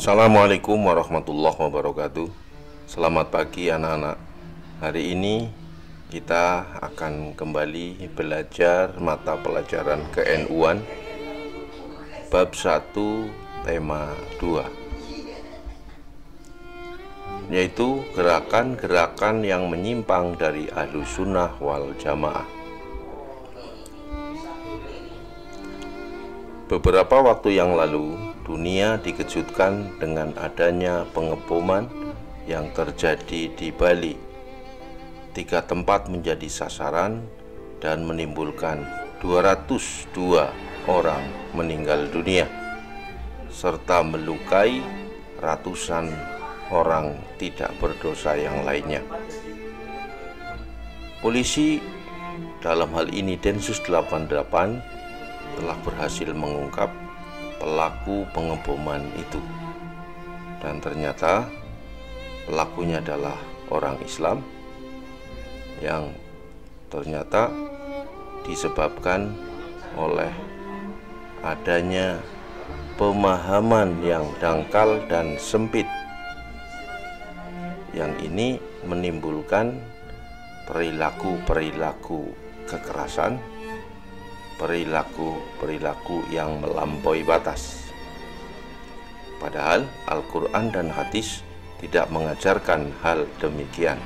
Assalamualaikum warahmatullahi wabarakatuh. Selamat pagi anak-anak. Hari ini kita akan kembali belajar mata pelajaran ke-NU-an bab 1 tema 2, yaitu gerakan-gerakan yang menyimpang dari Ahlussunnah wal Jamaah. Beberapa waktu yang lalu, dunia dikejutkan dengan adanya pengeboman yang terjadi di Bali. 3 tempat menjadi sasaran dan menimbulkan 202 orang meninggal dunia, serta melukai ratusan orang tidak berdosa yang lainnya. Polisi, dalam hal ini Densus 88, telah berhasil mengungkap pelaku pengeboman itu, dan ternyata pelakunya adalah orang Islam yang ternyata disebabkan oleh adanya pemahaman yang dangkal dan sempit, yang ini menimbulkan perilaku-perilaku kekerasan, perilaku-perilaku yang melampaui batas. Padahal Al-Quran dan hadis tidak mengajarkan hal demikian.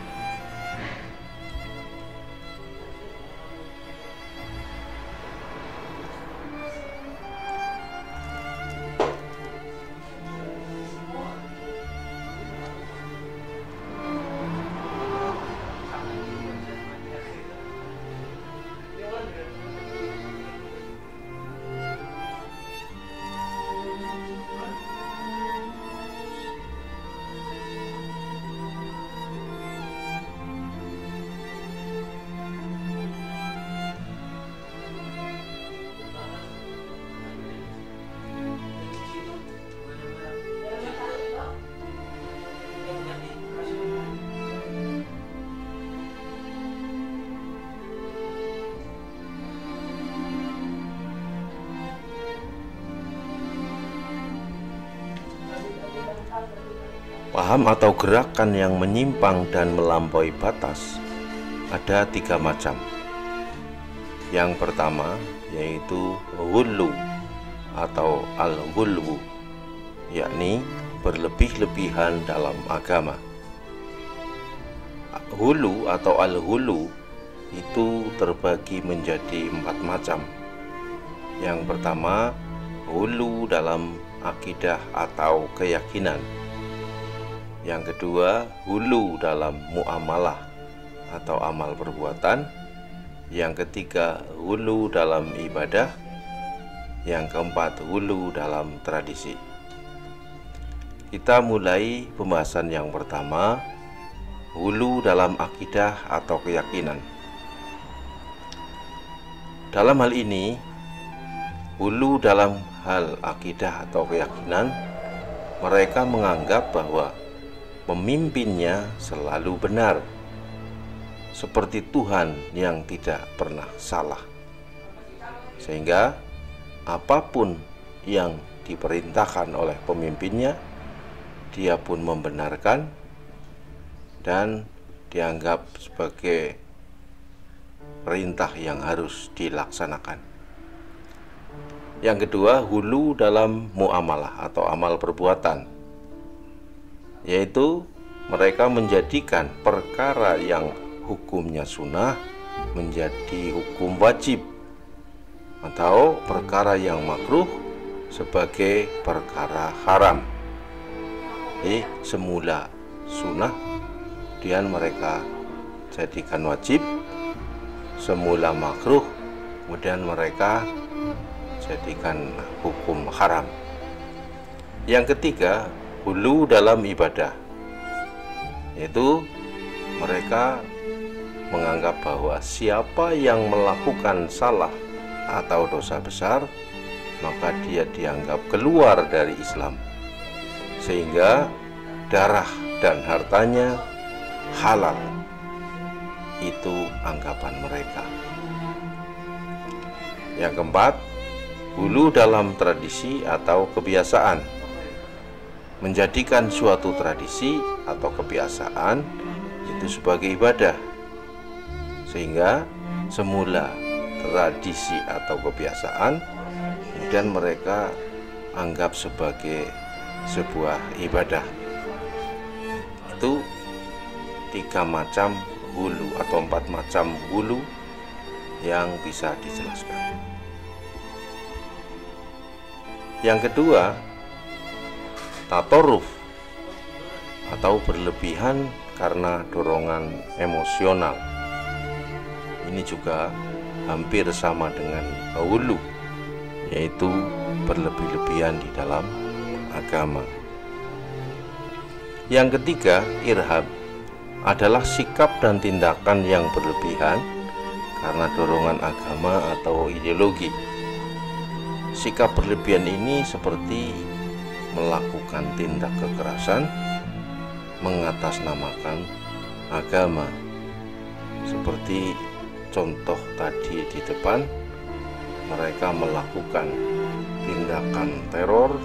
Paham atau gerakan yang menyimpang dan melampaui batas ada 3 macam. Yang pertama yaitu ghulu atau al-ghulwu, yakni berlebih-lebihan dalam agama. Hulu atau al-ghulu itu terbagi menjadi 4 macam. Yang pertama, hulu dalam akidah atau keyakinan. Yang kedua, hulu dalam muamalah atau amal perbuatan. Yang ketiga, hulu dalam ibadah. Yang keempat, hulu dalam tradisi. Kita mulai pembahasan yang pertama, hulu dalam akidah atau keyakinan. Dalam hal ini, hulu dalam hal akidah atau keyakinan, mereka menganggap bahwa pemimpinnya selalu benar, seperti Tuhan yang tidak pernah salah, sehingga apapun yang diperintahkan oleh pemimpinnya, dia pun membenarkan dan dianggap sebagai perintah yang harus dilaksanakan. Yang kedua, hulu dalam muamalah atau amal perbuatan, yaitu mereka menjadikan perkara yang hukumnya sunnah menjadi hukum wajib, atau perkara yang makruh sebagai perkara haram. Semula sunnah, kemudian mereka jadikan wajib, semula makruh, kemudian mereka jadikan hukum haram. Yang ketiga, hulu dalam ibadah, yaitu mereka menganggap bahwa siapa yang melakukan salah atau dosa besar, maka dia dianggap keluar dari Islam, sehingga darah dan hartanya halal. Itu anggapan mereka. Yang keempat, hulu dalam tradisi atau kebiasaan, menjadikan suatu tradisi atau kebiasaan itu sebagai ibadah, sehingga semula tradisi atau kebiasaan kemudian mereka anggap sebagai sebuah ibadah. Itu 3 macam hulu atau 4 macam hulu yang bisa dijelaskan. Yang kedua, tatoruf atau berlebihan karena dorongan emosional. Ini juga hampir sama dengan hulu, yaitu berlebih-lebihan di dalam agama. Yang ketiga, irhab adalah sikap dan tindakan yang berlebihan karena dorongan agama atau ideologi. Sikap berlebihan ini seperti melakukan tindak kekerasan, mengatasnamakan agama. Seperti contoh tadi di depan, mereka melakukan tindakan teror,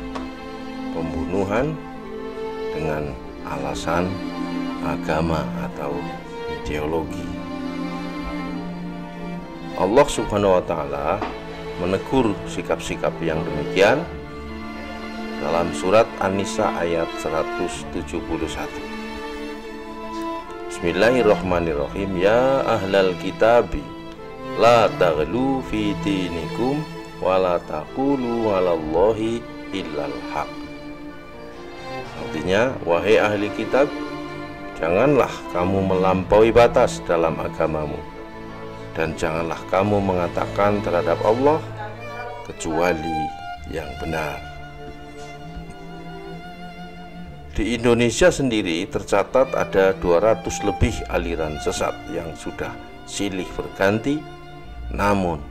pembunuhan dengan alasan agama atau ideologi. Allah Subhanahu wa Ta'ala menegur sikap-sikap yang demikian dalam surat An-Nisa ayat 171. Bismillahirrahmanirrahim. Ya ahlal kitabi la taghlu fi dinikum wa la taqulu 'alallahi illal haq. Artinya, wahai ahli kitab, janganlah kamu melampaui batas dalam agamamu, dan janganlah kamu mengatakan terhadap Allah kecuali yang benar. Di Indonesia sendiri tercatat ada 200 lebih aliran sesat yang sudah silih berganti. Namun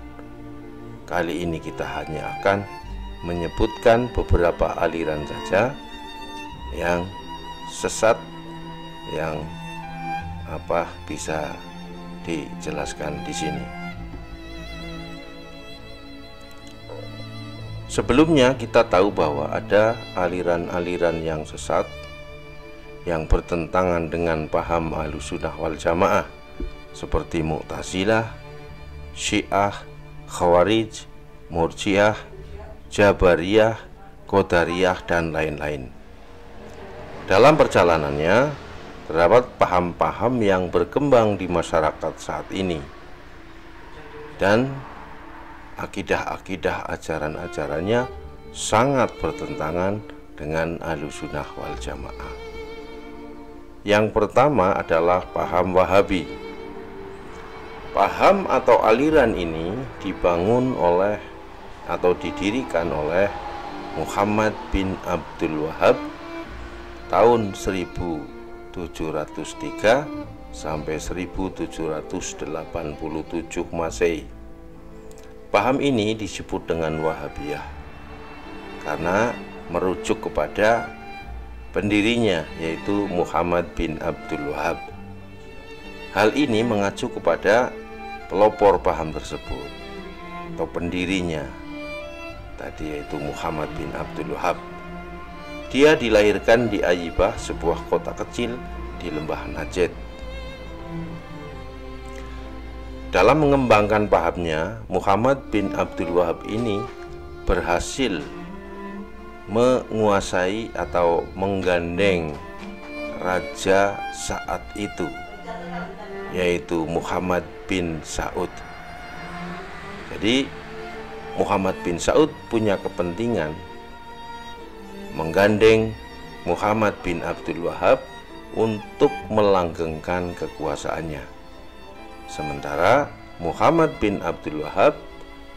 kali ini kita hanya akan menyebutkan beberapa aliran saja yang sesat, yang bisa dijelaskan di sini. Sebelumnya kita tahu bahwa ada aliran-aliran yang sesat yang bertentangan dengan paham Ahlussunnah wal Jamaah, seperti Mu'tazilah, Syiah, Khawarij, Murji'ah, Jabariyah, Qadariyah, dan lain-lain. Dalam perjalanannya terdapat paham-paham yang berkembang di masyarakat saat ini, dan akidah-akidah ajaran-ajarannya sangat bertentangan dengan Ahlussunnah wal Jamaah. Yang pertama adalah paham Wahabi. Paham atau aliran ini dibangun oleh atau didirikan oleh Muhammad bin Abdul Wahab tahun 1703 sampai 1787 Masehi. Paham ini disebut dengan Wahabiyah karena merujuk kepada pendirinya, yaitu Muhammad bin Abdul Wahab. Hal ini mengacu kepada pelopor paham tersebut atau pendirinya tadi, yaitu Muhammad bin Abdul Wahab. Dia dilahirkan di Ayibah, sebuah kota kecil di lembah Najd. Dalam mengembangkan pahamnya, Muhammad bin Abdul Wahab ini berhasil menguasai atau menggandeng raja saat itu, yaitu Muhammad bin Saud. Jadi Muhammad bin Saud punya kepentingan menggandeng Muhammad bin Abdul Wahab untuk melanggengkan kekuasaannya. Sementara Muhammad bin Abdul Wahab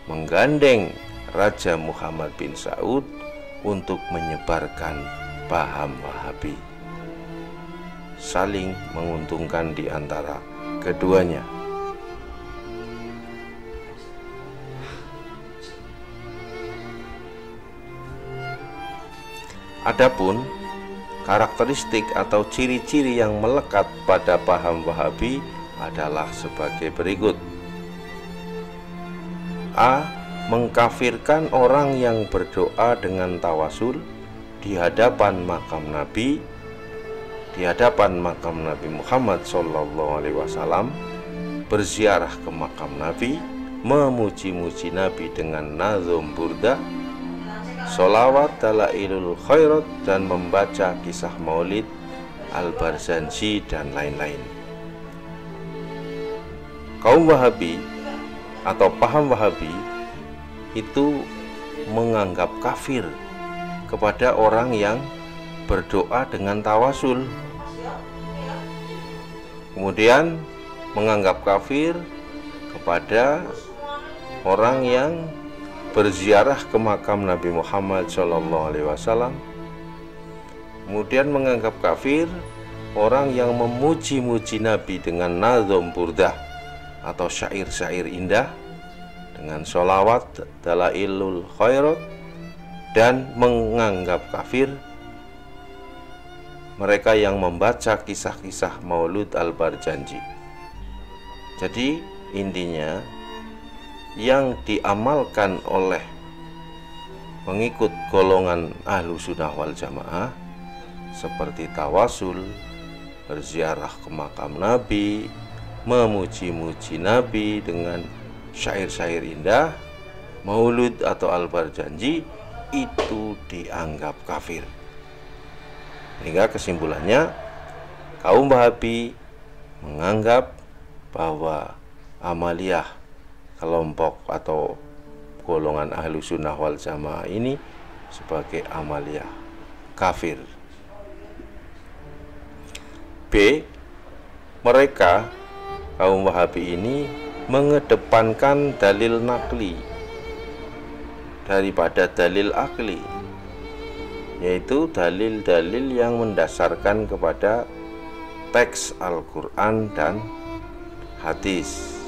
menggandeng Raja Muhammad bin Saud untuk menyebarkan paham Wahabi. Saling menguntungkan di antara keduanya. Adapun karakteristik atau ciri-ciri yang melekat pada paham Wahabi adalah sebagai berikut. A. Mengkafirkan orang yang berdoa dengan tawasul di hadapan makam Nabi, di hadapan makam Nabi Muhammad SAW, berziarah ke makam Nabi, memuji-muji Nabi dengan nazum burda, sholawat dalailul khairat, dan membaca kisah maulid Al-Barzanji dan lain-lain. Kaum Wahabi atau paham Wahabi itu menganggap kafir kepada orang yang berdoa dengan tawasul. Kemudian menganggap kafir kepada orang yang berziarah ke makam Nabi Muhammad SAW. Kemudian menganggap kafir orang yang memuji-muji Nabi dengan nazom burdah atau syair-syair indah, dengan sholawat dalailul khairat, dan menganggap kafir mereka yang membaca kisah-kisah maulud Al-Barzanji. Jadi intinya yang diamalkan oleh pengikut golongan ahlu sunnah wal jamaah seperti tawasul, berziarah ke makam Nabi, memuji-muji Nabi dengan syair-syair indah, maulud atau Al-Barzanji, itu dianggap kafir. Sehingga kesimpulannya, kaum Wahabi menganggap bahwa amaliyah kelompok atau golongan ahlu sunnah wal jamaah ini sebagai amaliyah kafir. B. Mereka kaum Wahabi ini mengedepankan dalil nakli daripada dalil akli, yaitu dalil-dalil yang mendasarkan kepada teks Al-Quran dan hadis.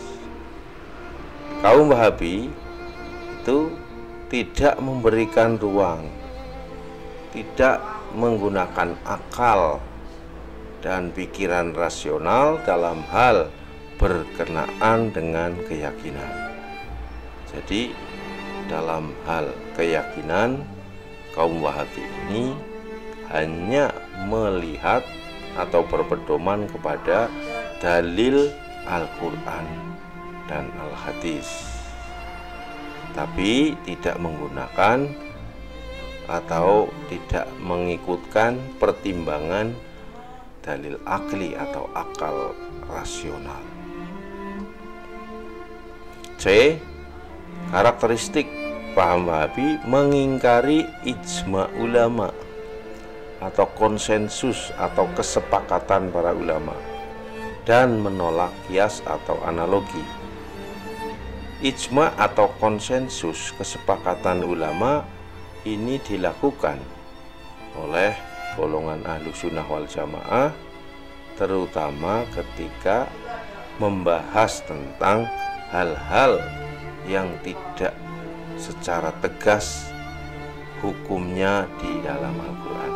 Kaum Wahabi itu tidak memberikan ruang, tidak menggunakan akal dan pikiran rasional dalam hal berkenaan dengan keyakinan. Jadi dalam hal keyakinan, kaum Wahabi ini hanya melihat atau berpedoman kepada dalil Al-Quran dan Al-Hadis, tapi tidak menggunakan atau tidak mengikutkan pertimbangan dalil akli atau akal rasional. C. Karakteristik paham Wahabi mengingkari ijma ulama atau konsensus atau kesepakatan para ulama dan menolak kias atau analogi. Ijma atau konsensus kesepakatan ulama ini dilakukan oleh golongan ahlu sunnah wal jamaah, terutama ketika membahas tentang hal-hal yang tidak secara tegas hukumnya di dalam Al-Quran.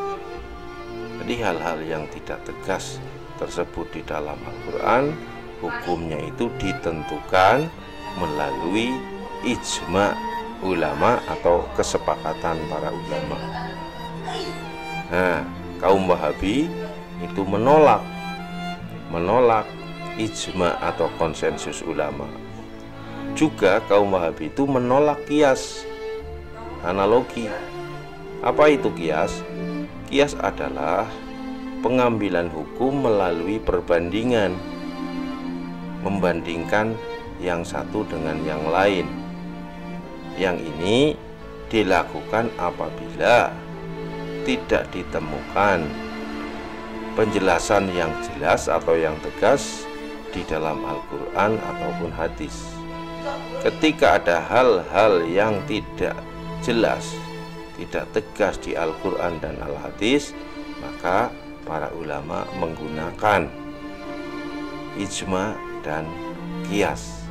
Jadi hal-hal yang tidak tegas tersebut di dalam Al-Quran, hukumnya itu ditentukan melalui ijma ulama atau kesepakatan para ulama. Nah, kaum Wahabi itu menolak ijma atau konsensus ulama. Juga kaum Wahabi itu menolak kias, analogi. Apa itu kias? Kias adalah pengambilan hukum melalui perbandingan, membandingkan yang satu dengan yang lain. Yang ini dilakukan apabila tidak ditemukan penjelasan yang jelas atau yang tegas di dalam Al-Quran ataupun hadis. Ketika ada hal-hal yang tidak jelas, tidak tegas di Al-Quran dan Al-Hadis, maka para ulama menggunakan ijma dan kias.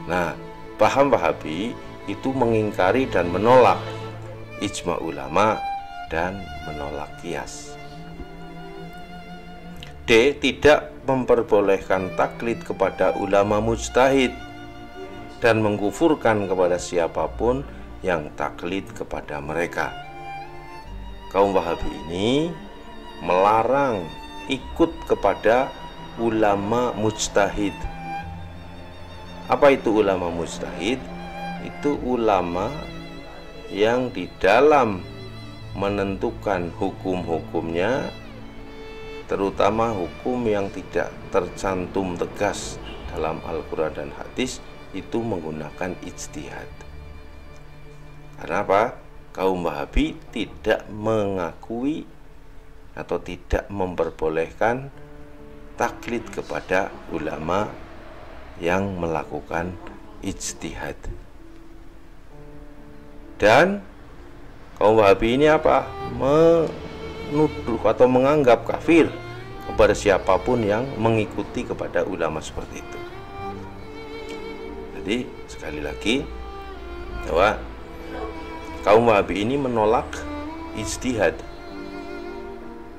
Nah, paham Wahabi itu mengingkari dan menolak ijma ulama dan menolak kias. D. Tidak memperbolehkan taklid kepada ulama mujtahid dan mengkufurkan kepada siapapun yang taklid kepada mereka. kaum Wahabi ini melarang ikut kepada ulama mujtahid. Apa itu ulama mujtahid? Itu ulama yang di dalam menentukan hukum-hukumnya, terutama hukum yang tidak tercantum tegas dalam Al-Quran dan hadis, itu menggunakan ijtihad. Karena apa? Kaum Wahabi tidak mengakui atau tidak memperbolehkan taklid kepada ulama yang melakukan ijtihad. Dan kaum Wahabi ini apa? Menuduh atau menganggap kafir kepada siapapun yang mengikuti kepada ulama seperti itu. Jadi sekali lagi bahwa kaum Wahabi ini menolak ijtihad.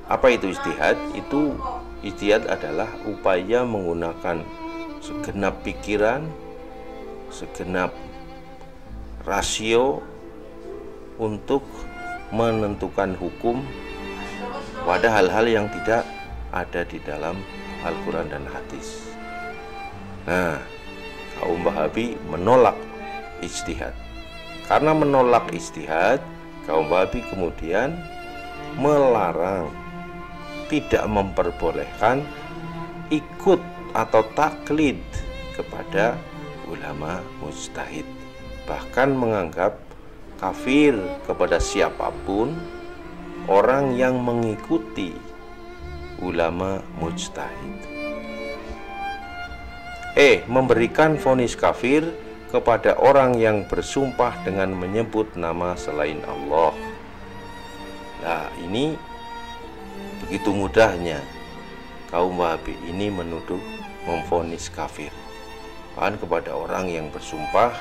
Apa itu ijtihad? Itu ijtihad adalah upaya menggunakan segenap pikiran, segenap rasio untuk menentukan hukum pada hal-hal yang tidak ada di dalam Al-Quran dan hadis. Nah, kaum Wahabi menolak ijtihad. Karena menolak ijtihad, kaum Wahabi kemudian melarang, tidak memperbolehkan ikut atau taklid kepada ulama mujtahid. Bahkan menganggap kafir kepada siapapun orang yang mengikuti ulama mujtahid. Memberikan vonis kafir kepada orang yang bersumpah dengan menyebut nama selain Allah. Nah, ini begitu mudahnya kaum Wahabi ini menuduh, memvonis kafir bahkan kepada orang yang bersumpah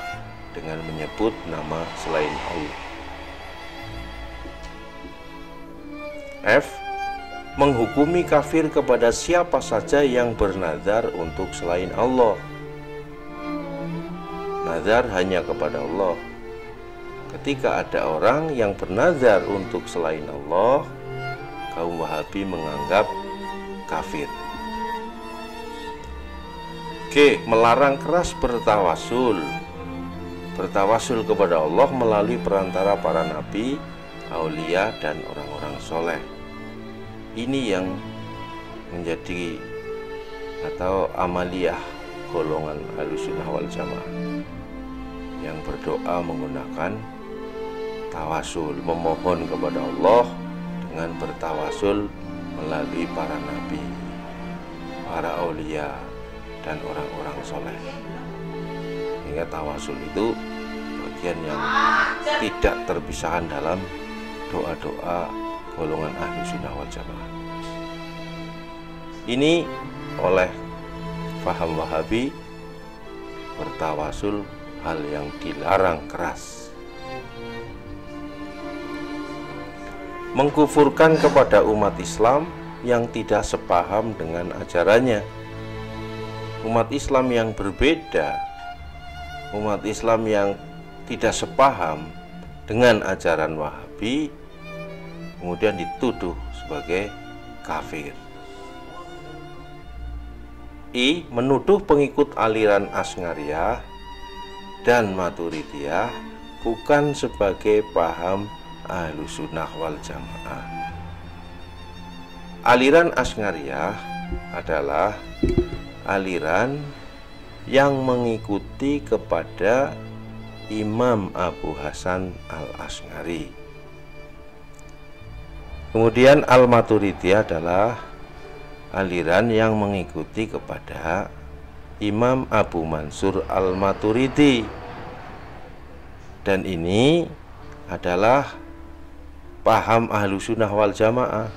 dengan menyebut nama selain Allah. Menghukumi kafir kepada siapa saja yang bernazar untuk selain Allah. Nazar hanya kepada Allah. Ketika ada orang yang bernazar untuk selain Allah, kaum Wahabi menganggap kafir. Melarang keras bertawasul. Bertawasul kepada Allah melalui perantara para nabi, aulia, dan orang-orang soleh. Ini yang menjadi atau amaliyah golongan Ahlussunnah wal Jamaah, yang berdoa menggunakan tawasul, memohon kepada Allah dengan bertawasul melalui para nabi, para aulia, dan orang-orang soleh. Sehingga tawasul itu bagian yang tidak terpisahkan dalam doa-doa golongan Ahlussunnah wal Jamaah. Ini oleh faham Wahabi, bertawasul hal yang dilarang keras. Mengkufurkan kepada umat Islam yang tidak sepaham dengan ajarannya. Umat Islam yang berbeda, umat Islam yang tidak sepaham dengan ajaran Wahabi, kemudian dituduh sebagai kafir. Menuduh pengikut aliran Asy'ariyah dan Maturidiyah bukan sebagai paham Ahlussunnah wal Jamaah. Aliran Asy'ariyah adalah aliran yang mengikuti kepada Imam Abu Hasan al-Asy'ari. Kemudian Al-Maturidiyah adalah aliran yang mengikuti kepada Imam Abu Mansur al-Maturidi. Dan ini adalah paham Ahlussunnah wal Jamaah.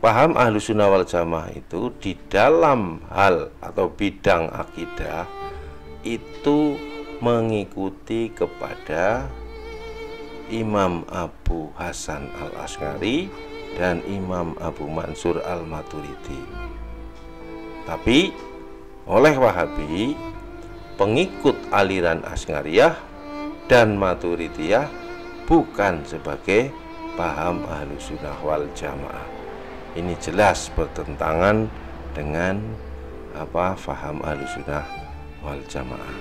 Paham Ahlussunnah wal Jamaah itu di dalam hal atau bidang akidah itu mengikuti kepada Imam Abu Hasan al-Asy'ari dan Imam Abu Mansur al-Maturidi. Tapi oleh Wahabi, pengikut aliran Asy'ariyah dan Maturidiyah bukan sebagai paham Ahlussunnah wal Jamaah. Ini jelas bertentangan dengan paham Ahlussunnah wal Jamaah.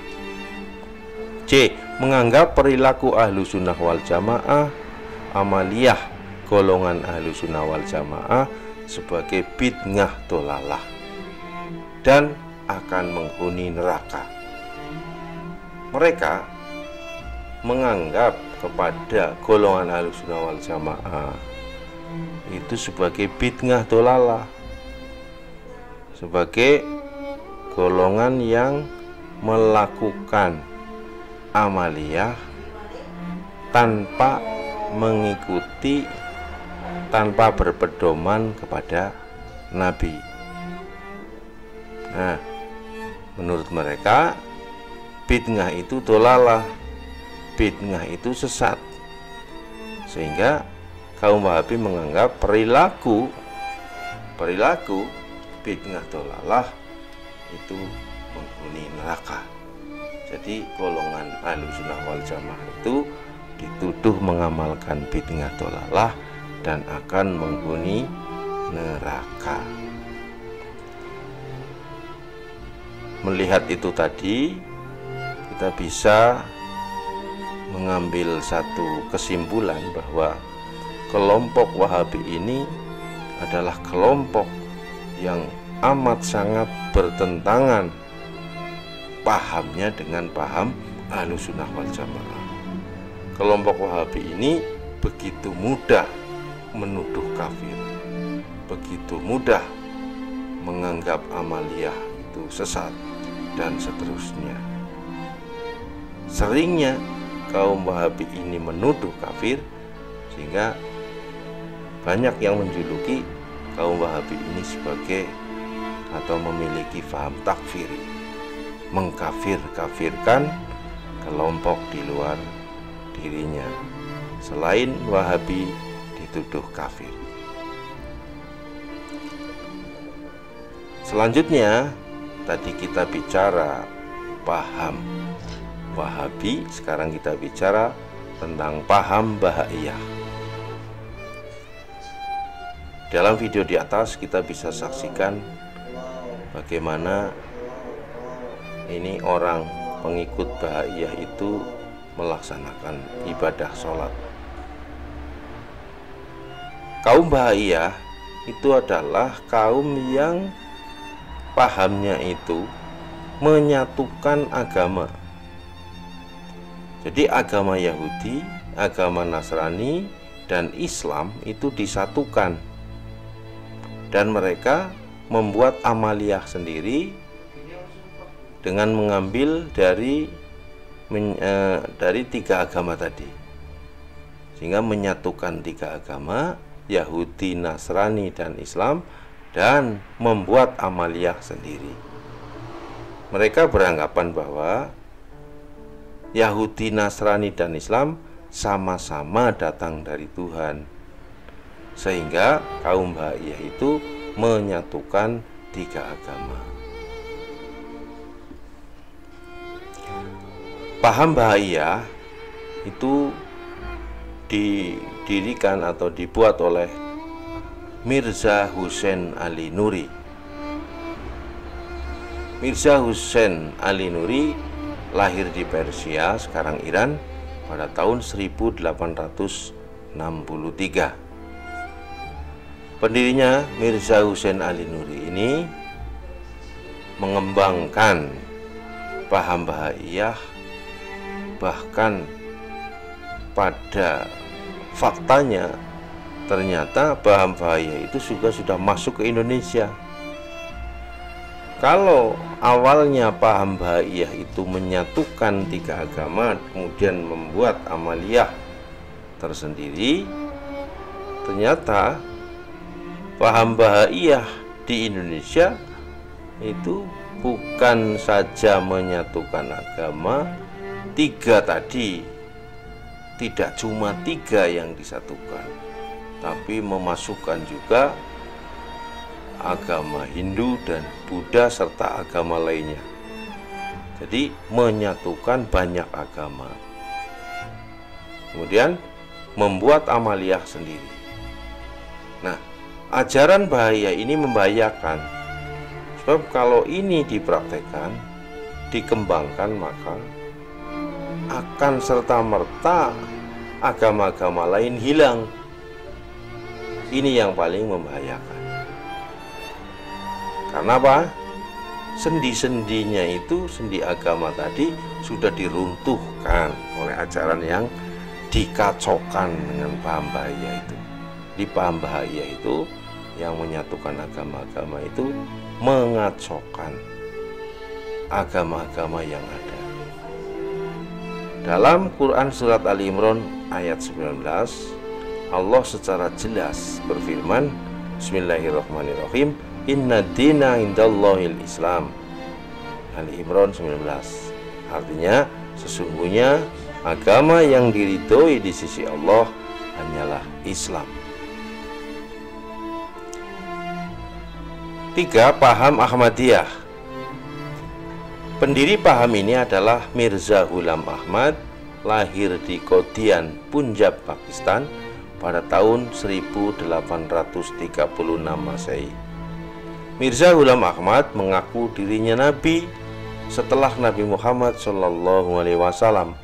C. Menganggap perilaku Ahlussunnah wal Jamaah, amaliyah golongan Ahlussunnah wal Jamaah sebagai bid'ah dolalah dan akan menghuni neraka. Mereka menganggap kepada golongan Ahlussunnah wal Jamaah itu sebagai bid'ah dolalah, sebagai golongan yang melakukan amaliyah tanpa mengikuti, tanpa berpedoman kepada Nabi. Nah, menurut mereka bid'ah itu dolalah, bid'ah itu sesat, sehingga kaum Wahabi menganggap perilaku bid'ah dolalah itu menghuni neraka. Jadi golongan Ahlussunnah wal Jamaah itu dituduh mengamalkan bid'ah dolalah dan akan menghuni neraka. Melihat itu tadi, kita bisa mengambil satu kesimpulan bahwa kelompok Wahabi ini adalah kelompok yang amat sangat bertentangan pahamnya dengan paham Ahlussunnah wal Jamaah. Kelompok Wahabi ini begitu mudah menuduh kafir, begitu mudah menganggap amaliyah itu sesat, dan seterusnya. Seringnya kaum Wahabi ini menuduh kafir, sehingga banyak yang menjuluki kaum Wahabi ini sebagai atau memiliki paham takfiri, mengkafir-kafirkan kelompok di luar dirinya selain Wahabi dituduh kafir. Selanjutnya tadi kita bicara paham Wahabi, sekarang kita bicara tentang paham Bahaiyah. Dalam video di atas kita bisa saksikan bagaimana ini orang pengikut Bahaiyah itu melaksanakan ibadah sholat. Kaum Bahaiyah itu adalah kaum yang pahamnya itu menyatukan agama. Jadi agama Yahudi, agama Nasrani, dan Islam itu disatukan, dan mereka membuat amaliyah sendiri dengan mengambil dari tiga agama tadi, sehingga menyatukan tiga agama Yahudi, Nasrani, dan Islam, dan membuat amaliyah sendiri. Mereka beranggapan bahwa Yahudi, Nasrani, dan Islam sama-sama datang dari Tuhan, sehingga kaum Bahaiyah itu menyatukan tiga agama. Paham Bahaiyah itu didirikan atau dibuat oleh Mirza Husain Ali Nuri. Mirza Husain Ali Nuri lahir di Persia, sekarang Iran, pada tahun 1863. Pendirinya Mirza Husain Ali Nuri ini mengembangkan paham Bahaiyah, bahkan pada faktanya ternyata paham Bahaiyah itu sudah masuk ke Indonesia. Kalau awalnya paham Bahaiyah itu menyatukan tiga agama, kemudian membuat amaliyah tersendiri, ternyata paham Bahaiyah di Indonesia itu bukan saja menyatukan agama tiga tadi, tidak cuma tiga yang disatukan, tapi memasukkan juga agama Hindu dan Buddha serta agama lainnya. Jadi menyatukan banyak agama. Kemudian membuat amaliyah sendiri. Nah, ajaran bahaya ini membahayakan, sebab kalau ini dipraktekkan, dikembangkan, maka akan serta-merta agama-agama lain hilang. Ini yang paling membahayakan. Karena apa? Sendi-sendinya itu, sendi agama tadi sudah diruntuhkan oleh ajaran yang dikacaukan dengan paham bahaya itu. Di paham bahaya itu yang menyatukan agama-agama itu mengacaukan agama-agama yang ada. Dalam Quran surat Ali Imran ayat 19, Allah secara jelas berfirman, Bismillahirrahmanirrahim, Inna dina indallahil Islam. Ali Imran 19. Artinya, sesungguhnya agama yang diridhoi di sisi Allah hanyalah Islam. 3. Paham Ahmadiyah. Pendiri paham ini adalah Mirza Ghulam Ahmad, lahir di Qadian, Punjab, Pakistan pada tahun 1836 Masehi. Mirza Ghulam Ahmad mengaku dirinya nabi setelah Nabi Muhammad SAW.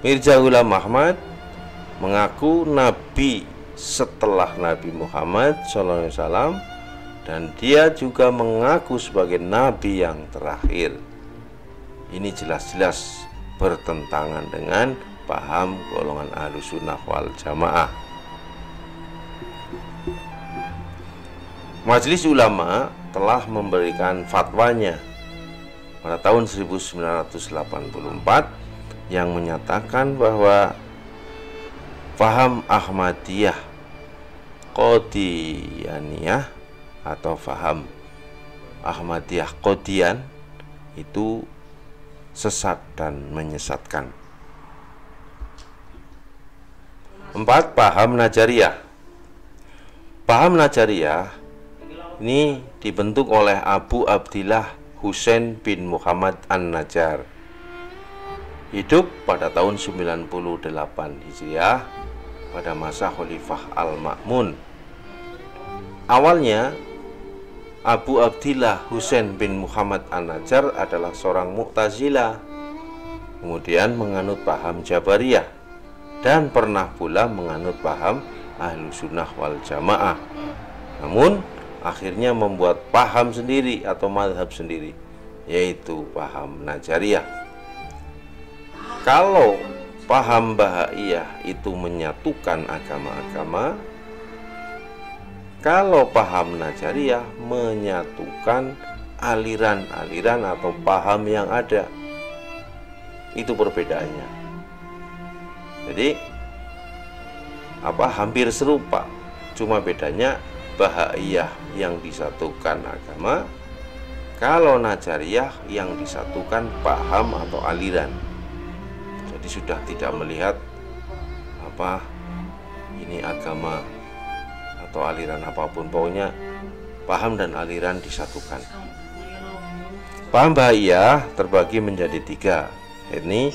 Mirza Ghulam Ahmad mengaku nabi setelah Nabi Muhammad SAW, dan dia juga mengaku sebagai nabi yang terakhir. Ini jelas-jelas bertentangan dengan paham golongan Ahlussunnah wal Jamaah. Majelis Ulama telah memberikan fatwanya pada tahun 1984 yang menyatakan bahwa paham Ahmadiyah Qadianiyah atau paham Ahmadiyah Qadian itu sesat dan menyesatkan. 4. Paham Najariyah. Paham Najariyah ini dibentuk oleh Abu Abdillah Husain bin Muhammad An-Najjar. Hidup pada tahun 98 Hijriah pada masa Khalifah Al-Ma'mun. Awalnya Abu Abdillah Husain bin Muhammad An-Najjar adalah seorang Mu'tazilah, kemudian menganut paham Jabariyah, dan pernah pula menganut paham Ahlussunnah wal Jamaah. Namun akhirnya membuat paham sendiri atau mazhab sendiri, yaitu paham Najariyah. Kalau paham Bahaiyah itu menyatukan agama-agama, kalau paham Najariyah menyatukan aliran-aliran atau paham yang ada. Itu perbedaannya. Jadi hampir serupa, cuma bedanya Bahaiyah yang disatukan agama, kalau Najariyah yang disatukan paham atau aliran. Jadi sudah tidak melihat ini agama atau aliran apapun, pokoknya paham dan aliran disatukan. Paham Bahaiyah terbagi menjadi 3, yakni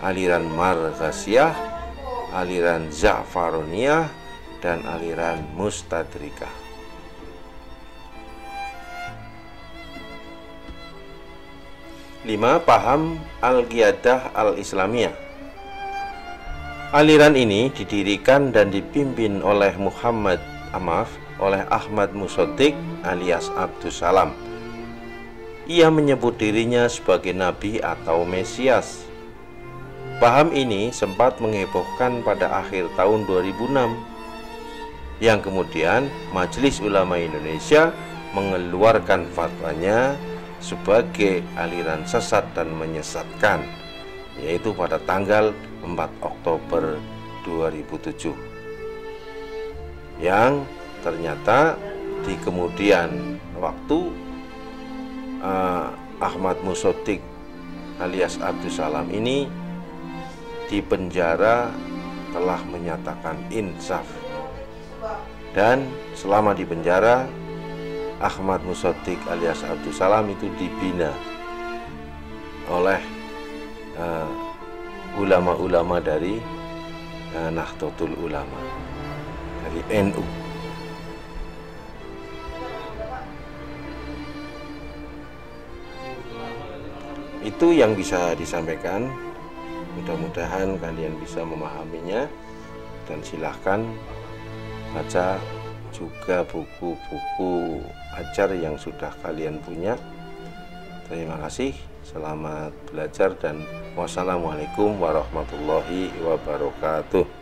aliran Marghasiyah, aliran Za'faroniyah, dan aliran Mustadrikah. 5. Paham Al-Qiyadah Al-Islamiyah. Aliran ini didirikan dan dipimpin oleh Ahmad Musaddiq alias Abdus Salam. Ia menyebut dirinya sebagai nabi atau Mesias. Paham ini sempat menghebohkan pada akhir tahun 2006, yang kemudian Majelis Ulama Indonesia mengeluarkan fatwanya sebagai aliran sesat dan menyesatkan, yaitu pada tanggal 4 Oktober 2007, yang ternyata di kemudian waktu Ahmad Musaddiq alias Abdus Salam ini dipenjara telah menyatakan insaf, dan selama di penjara Ahmad Musaddiq alias Abdus Salam itu dibina oleh ulama-ulama dari Nahdlatul Ulama, dari NU. Itu yang bisa disampaikan. Mudah-mudahan kalian bisa memahaminya, dan silahkan baca juga buku-buku ajar yang sudah kalian punya. Terima kasih, selamat belajar, dan wassalamualaikum warahmatullahi wabarakatuh.